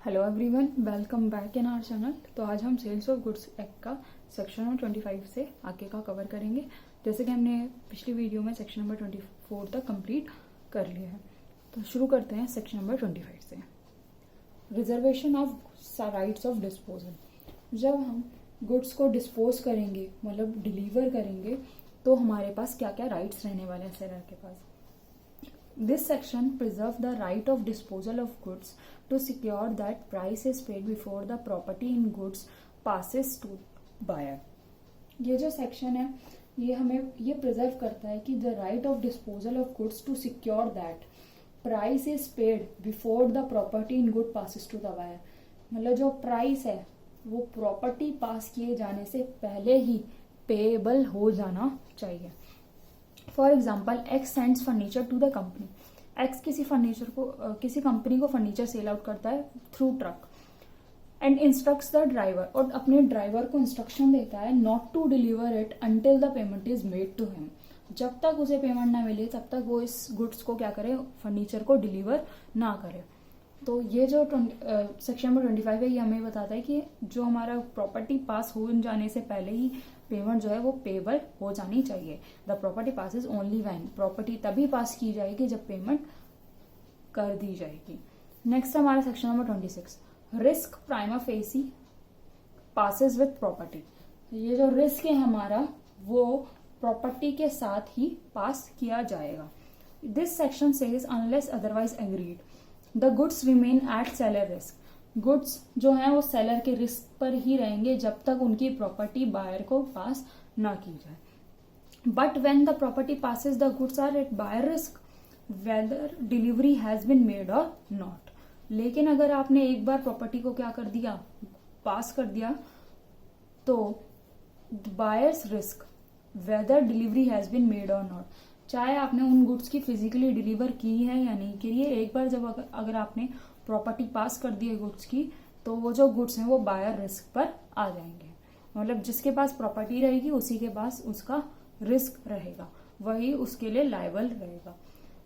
Hello everyone, welcome back in our channel. तो आज हम सेल्स ऑफ गुड्स एक्ट का सेक्शन नंबर 25 से आगे का कवर करेंगे। जैसे कि हमने पिछली वीडियो में सेक्शन नंबर 24 तक कंप्लीट कर लिया है। तो शुरू करते हैं सेक्शन नंबर 25 से। Reservation of rights of disposal. जब हम गुड्स को डिस्पोज करेंगे, मतलब डिलीवर करेंगे, तो हमारे पास क्या क्या राइट्स रहने वाले हैं सेलर के पास। This section preserves the right of disposal of goods to secure that price is paid before the property in goods passes to buyer. ये जो सेक्शन है ये हमें ये प्रिजर्व करता है कि the right of disposal of goods to secure that price is paid before the property in good passes to the buyer. मतलब जो प्राइस है वो प्रॉपर्टी पास किए जाने से पहले ही पेएबल हो जाना चाहिए। For example, X sends furniture to the company. X किसी कंपनी को फर्नीचर सेल आउट करता है through truck and instructs the driver, और अपने ड्राइवर को इंस्ट्रक्शन देता है not to deliver it until the payment is made to him. जब तक उसे पेमेंट ना मिले तब तक वो इस गुड्स को क्या करे, फर्नीचर को डिलीवर ना करे। तो ये जो सेक्शन नंबर 25 है ये हमें बताता है कि जो हमारा प्रॉपर्टी पास हो जाने से पहले ही पेमेंट जो है वो पेबल हो जानी चाहिए। The property pass is only when, property तभी पास की जाएगी जब पेमेंट कर दी जाएगी। नेक्स्ट हमारा section number 26, risk prima facie passes with property. ये जो रिस्क है हमारा वो प्रॉपर्टी के साथ ही पास किया जाएगा। This section says unless otherwise agreed the goods remain at seller risk. Goods जो है वो सेलर के रिस्क पर ही रहेंगे जब तक उनकी प्रॉपर्टी बायर को पास ना की जाए। But when the property passes the goods are at buyer risk whether delivery has been made or not. लेकिन अगर आपने एक बार प्रॉपर्टी को क्या कर दिया, पास कर दिया, तो buyers risk whether delivery has been made or not, चाहे आपने उन गुड्स की फिजिकली डिलीवर की है या नहीं की है, एक बार जब अगर आपने प्रॉपर्टी पास कर दी है गुड्स की, तो वो जो गुड्स हैं वो बायर रिस्क पर आ जाएंगे। मतलब जिसके पास प्रॉपर्टी रहेगी उसी के पास उसका रिस्क रहेगा, वही उसके लिए लायबल रहेगा।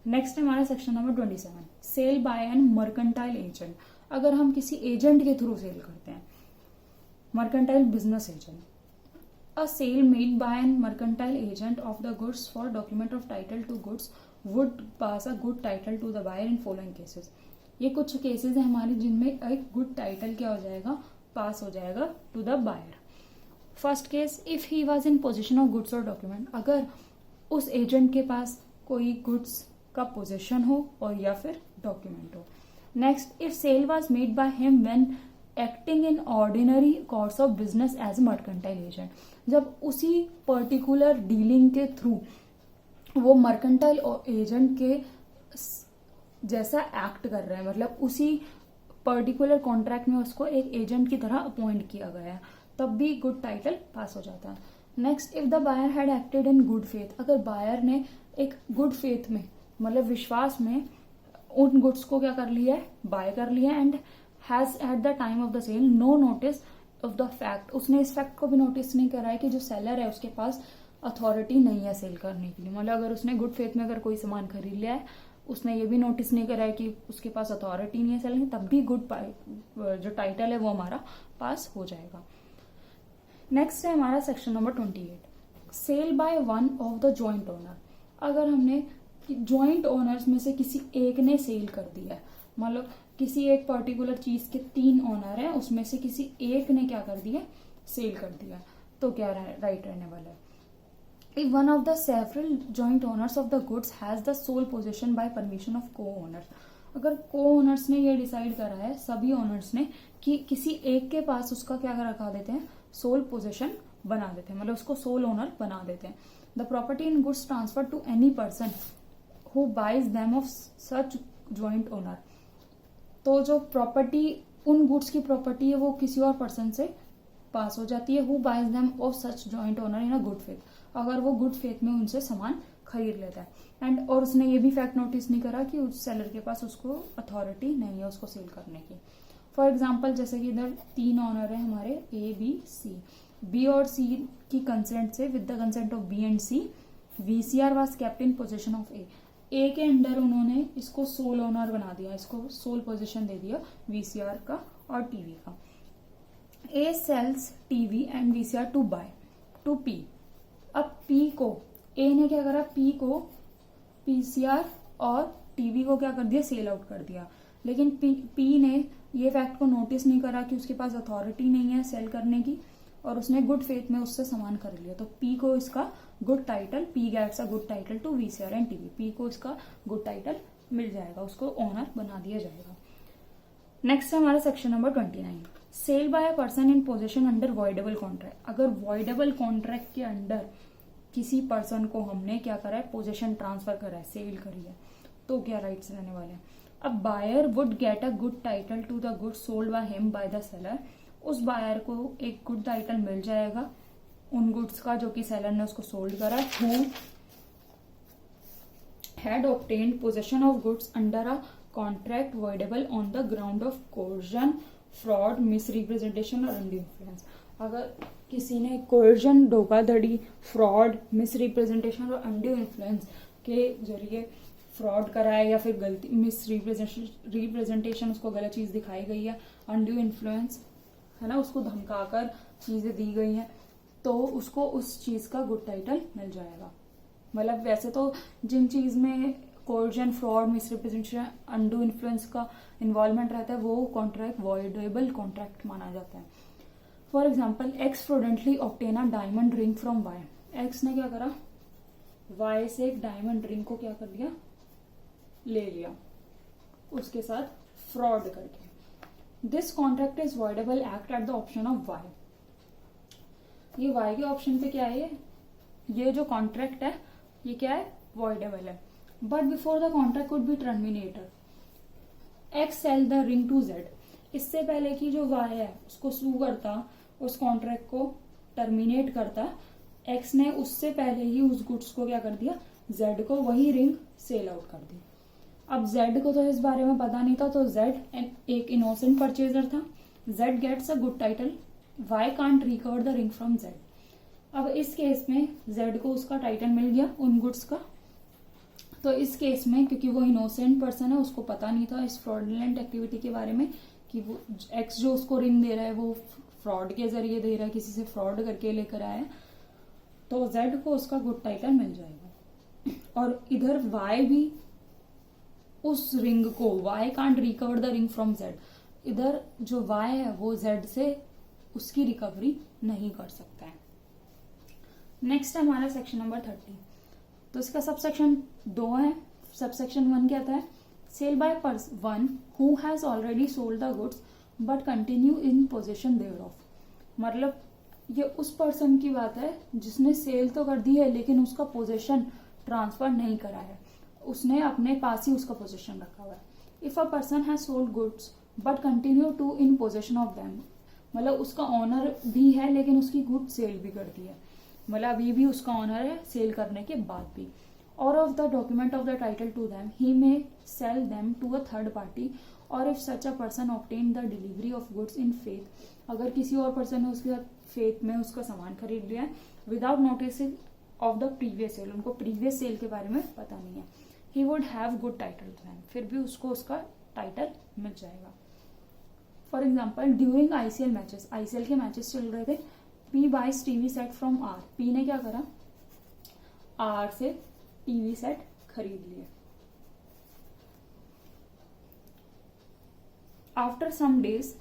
नेक्स्ट है हमारा section number 27, sale by an mercantile agent. अगर हम किसी एजेंट के थ्रू सेल करते हैं, mercantile business agent, a sale made by an mercantile agent of the goods for document of title to goods would pass a good title to the buyer in following cases। ये कुछ cases हैं हमारे जिनमें एक good title क्या हो जाएगा, pass हो जाएगा to the buyer. First case, if he was in position of goods और डॉक्यूमेंट। अगर उस एजेंट के पास कोई गुड्स का पोजिशन हो और या फिर डॉक्यूमेंट हो। Next, if sale was made by him when acting in ordinary course of business as mercantile agent. जब उसी पर्टिकुलर डीलिंग के थ्रू वो मर्केंटाइल एजेंट के जैसा एक्ट कर रहे हैं, मतलब उसी पर्टिकुलर कॉन्ट्रैक्ट में उसको एक एजेंट की तरह अपॉइंट किया गया है, तब भी गुड टाइटल पास हो जाता है। Next, if the buyer had acted in good faith. अगर बायर ने एक गुड फेथ में, मतलब विश्वास में, उन गुड्स को क्या कर लिया है, बाय कर लिया, and has at the time of the sale no notice of the fact, उसने इस फैक्ट को भी नोटिस नहीं करा है कि जो सेलर है उसके पास अथॉरिटी नहीं है सेल करने के लिए। मतलब अगर उसने गुड फेथ में अगर कोई सामान खरीद लिया है, उसने ये भी नोटिस नहीं करा है कि उसके पास अथॉरिटी नहीं है सेल की, तब भी गुड जो टाइटल है वो हमारा पास हो जाएगा। नेक्स्ट है हमारा section number 28, sale by one of the joint owner. अगर हमने ज्वाइंट ओनर्स में से किसी एक ने सेल कर दिया है, मतलब किसी एक पर्टिकुलर चीज के 3 ओनर हैं, उसमें से किसी एक ने क्या कर दिया, सेल कर दिया, तो क्या राइट रहने वाला है। If one of the several joint owners of the goods has the sole possession by permission of co-owners। अगर co-owners ने ये डिसाइड करा है, सभी ओनर्स ने, कि किसी एक के पास उसका क्या रखा देते हैं, सोल पोजेशन बना देते हैं, मतलब उसको सोल ओनर बना देते हैं। The property in goods transfer to any person who buys them of such joint owner. तो जो प्रॉपर्टी, उन गुड्स की प्रॉपर्टी है वो किसी और पर्सन से पास हो जाती है, who buys them of such joint owner in a good faith, अगर वो गुड फेथ में उनसे सामान खरीद लेता है, एंड और उसने ये भी फैक्ट नोटिस नहीं करा कि उस सेलर के पास उसको अथॉरिटी नहीं है उसको सेल करने की। फॉर एग्जाम्पल, जैसे कि इधर 3 ऑनर है हमारे, ए बी सी। बी और सी की कंसेंट से, with the consent of B and C, VCR was kept in position of A. A के अंडर उन्होंने इसको सोल ओनर बना दिया, इसको सोल पोजीशन दे दिया वीसीआर का और टीवी का। A sells TV and VCR to buy to P. अब पी को, ए ने क्या करा, पी को पीसीआर और टीवी को क्या कर दिया, सेल आउट कर दिया। लेकिन पी ने ये फैक्ट को नोटिस नहीं करा कि उसके पास अथॉरिटी नहीं है सेल करने की, और उसने गुड फेथ में उससे सामान खरीद लिया। तो पी को इसका good title, P gets a good title to VCR and TV. P को इसका गुड टाइटल मिल जाएगा, उसको ओनर बना दिया जाएगा। नेक्स्ट है हमारा section number 29, sale by a person in position under voidable contract. अगर वॉइडेबल कॉन्ट्रैक्ट के अंडर किसी पर्सन को हमने क्या करा है, पोजीशन ट्रांसफर करा है, सेल करी है, तो क्या राइट्स रहने वाले हैं। अब buyer would get a good title to the good sold by him by the seller. उस बायर को एक गुड टाइटल मिल जाएगा उन गुड्स का जो कि सेलर ने उसको सोल्ड करा, who had obtained possession of goods under a contract voidable on the ground of coercion, fraud, misrepresentation और अनड्यू इन्फ्लुएंस। अगर किसी ने कोर्जन, धोखाधड़ी, फ्रॉड, मिसरिप्रेजेंटेशन और अनड्यू इन्फ्लुएंस के जरिए फ्रॉड करा है, या फिर गलती मिसरिप्रेजेंटेशन, उसको गलत चीज दिखाई गई है, अनड्यू इन्फ्लुएंस है ना, उसको धमकाकर चीजें दी गई हैं, तो उसको उस चीज का गुड टाइटल मिल जाएगा। मतलब वैसे तो जिन चीज में coercion, fraud, misrepresentation, undue influence का इन्वॉल्वमेंट रहता है वो कॉन्ट्रैक्ट वॉइडेबल कॉन्ट्रैक्ट माना जाता है। For example, X prudently obtain a diamond ring from Y. X ने क्या करा, वाई से एक डायमंड रिंग को क्या कर लिया, ले लिया, उसके साथ फ्रॉड करके। This contract is voidable act at the option of Y. ये वाई के ऑप्शन पे क्या है, ये जो कॉन्ट्रैक्ट है ये क्या है, वॉइडेबल है। But before the contract could be terminated, X sell the ring to Z. इससे पहले कि जो वाई है उसको सू करता, उस कॉन्ट्रैक्ट को टर्मिनेट करता, एक्स ने उससे पहले ही उस गुड्स को क्या कर दिया, जेड को वही रिंग सेल आउट कर दी। अब जेड को तो इस बारे में पता नहीं था, तो जेड एक इनोसेंट परचेजर था। Z gets a good title, Y can't recover the ring from Z. अब इस केस में जेड को उसका टाइटल मिल गया उन गुड्स का, तो इस केस में क्योंकि वो इनोसेंट पर्सन है, उसको पता नहीं था इस फ्रॉडुलेंट एक्टिविटी के बारे में कि वो एक्स जो उसको रिंग दे रहा है वो फ्रॉड के जरिए दे रहा है, किसी से फ्रॉड करके लेकर आया है, तो जेड को उसका गुड टाइटल मिल जाएगा। और इधर वाई भी उस रिंग को, Y can't recover the ring from Z, इधर जो वाई है वो जेड से उसकी रिकवरी नहीं कर सकता है। नेक्स्ट है हमारा सेक्शन नंबर 30। तो इसका सब सेक्शन 2 है। सब सेक्शन 1 क्या आता है, sale by one who has already sold the goods but continue in possession thereof. मतलब ये उस पर्सन की बात है जिसने सेल तो कर दी है लेकिन उसका पोजेशन ट्रांसफर नहीं करा है, उसने अपने पास ही उसका पोजेशन रखा हुआ है। If a person has sold goods but continue to in possession of them, मतलब उसका ऑनर भी है लेकिन उसकी गुड सेल भी कर दी है, मतलब अभी भी उसका ऑनर है सेल करने के बाद भी। और of the document of the title to them he may sell them to a third party और if such a person obtain the delivery of goods in faith, अगर किसी और पर्सन ने उसके फेथ में उसका सामान खरीद लिया है without noticing of the previous sale, उनको प्रीवियस सेल के बारे में पता नहीं है, he would have good title to them, फिर भी उसको उसका टाइटल मिल जाएगा। For example, during ICL matches, ICL के मैचेस चल रहे थे, P buys TV set from R, पी ने क्या करा, आर से टीवी सेट खरीद लिए। After some days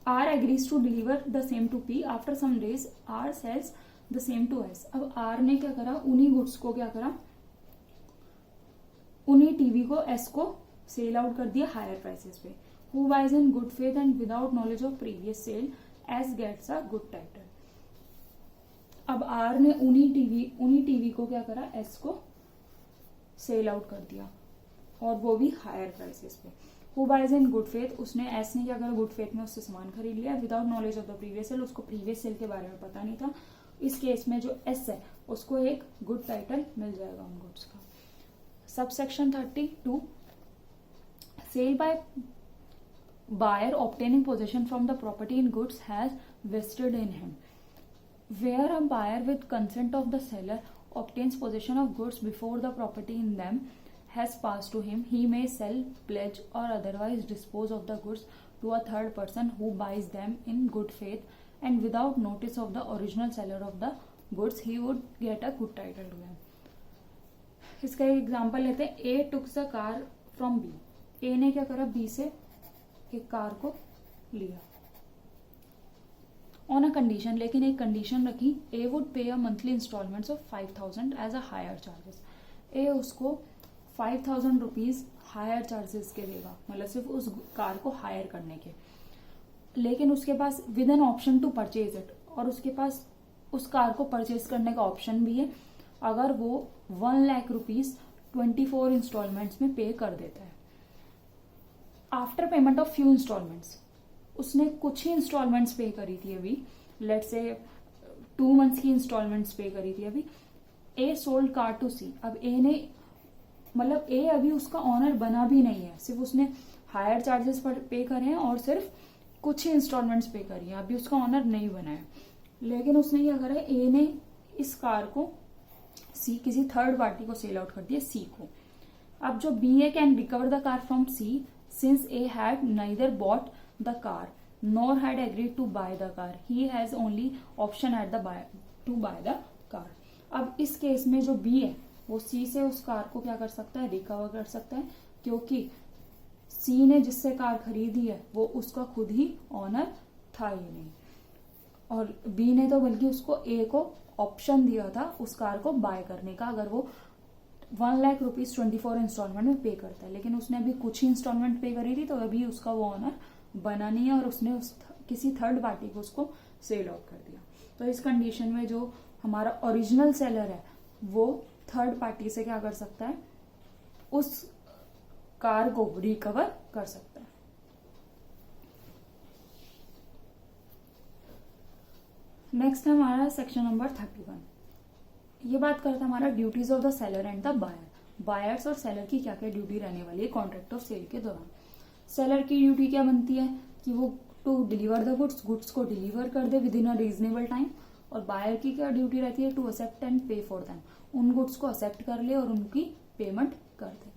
R agrees to deliver the same to P, after some days R sells the same to S. अब आर ने क्या करा, उन्हीं गुड्स को क्या करा, उन्हीं टीवी को एस को सेल आउट कर दिया हायर प्राइसेस पे। Who buys in good faith and without knowledge of previous sale S gets a good title. अब आर ने उन्हीं टीवी को क्या करा, एस को सेल आउट कर दिया और वो भी हायर प्राइसेस पे। Who buys in good faith, उसने एस ने क्या करा, गुड फेथ में उससे सामान खरीद लिया without knowledge of the previous sale, उसको प्रीवियस सेल के बारे में पता नहीं था। इस केस में जो एस है उसको एक गुड टाइटल मिल जाएगा उन गुड्स का। Subsection 32, sale by buyer obtaining possession from the property in goods has vested in him, where a buyer with consent of the seller obtains possession of goods before the property in them has passed to him, he may sell, pledge, or otherwise dispose of the goods to a third person who buys them in good faith and without notice of the original seller of the goods. He would get a good title to them. इसका एक example लेते हैं. A took the car from B. A ने क्या करा, B से एक car को लिया ऑन अ कंडीशन, लेकिन एक कंडीशन रखी, A would pay a monthly instalments of 5,000 as a hire charges. A उसको 5,000 रुपीज हायर चार्जेस के देगा, मतलब सिर्फ उस कार को हायर करने के. लेकिन उसके पास with an option to purchase it, और उसके पास उस कार को परचेज करने का ऑप्शन भी है अगर वो 1 लाख रुपीज 24 इंस्टॉलमेंट्स में पे कर देता है. After payment of few instalments, उसने कुछ ही इंस्टॉलमेंट्स पे करी थी अभी, लेट्स से 2 मंथ्स की इंस्टॉलमेंट्स पे करी थी अभी. ए सोल्ड कार टू सी. अब ए ने, मतलब ए अभी उसका ऑनर बना भी नहीं है, सिर्फ उसने हायर चार्जेस पर पे करे हैं और सिर्फ कुछ ही इंस्टॉलमेंट्स पे करी है, अभी उसका ऑनर नहीं बना है. लेकिन उसने क्या करा है, ए ने इस कार को सी, किसी थर्ड पार्टी को सेल आउट कर दिया, सी को. अब जो B A can recover the car from C since A had neither bought the car nor had agreed to buy the car. He has only option at the to buy the car. अब इस case में जो B है वो C से उस car को क्या कर सकता है, रिकवर कर सकता है, क्योंकि C ने जिससे कार खरीदी है वो उसका खुद ही ऑनर था ही नहीं, और B ने तो बल्कि उसको A को ऑप्शन दिया था उस कार को बाय करने का अगर वो 1 लाख रुपीज 24 इंस्टॉलमेंट में पे करता है. लेकिन उसने अभी कुछ ही इंस्टॉलमेंट पे करी थी, तो अभी उसका वो ऑनर बना नहीं है और उसने किसी थर्ड पार्टी को उसको सेल आउट कर दिया. तो इस कंडीशन में जो हमारा ओरिजिनल सेलर है वो थर्ड पार्टी से क्या कर सकता है, उस कार को रिकवर कर सकता है. नेक्स्ट है हमारा सेक्शन नंबर 31. ये बात करता है हमारा duties of the seller and the buyer. Buyers और सेलर की क्या क्या ड्यूटी रहने वाली है कॉन्ट्रैक्ट ऑफ सेल के दौरान. सेलर की ड्यूटी क्या बनती है कि वो टू डिलीवर द गुड्स को डिलीवर कर दे within a reasonable time. और बायर की क्या ड्यूटी रहती है, to accept and pay for them, उन गुड्स को एक्सेप्ट कर ले और उनकी पेमेंट कर दे.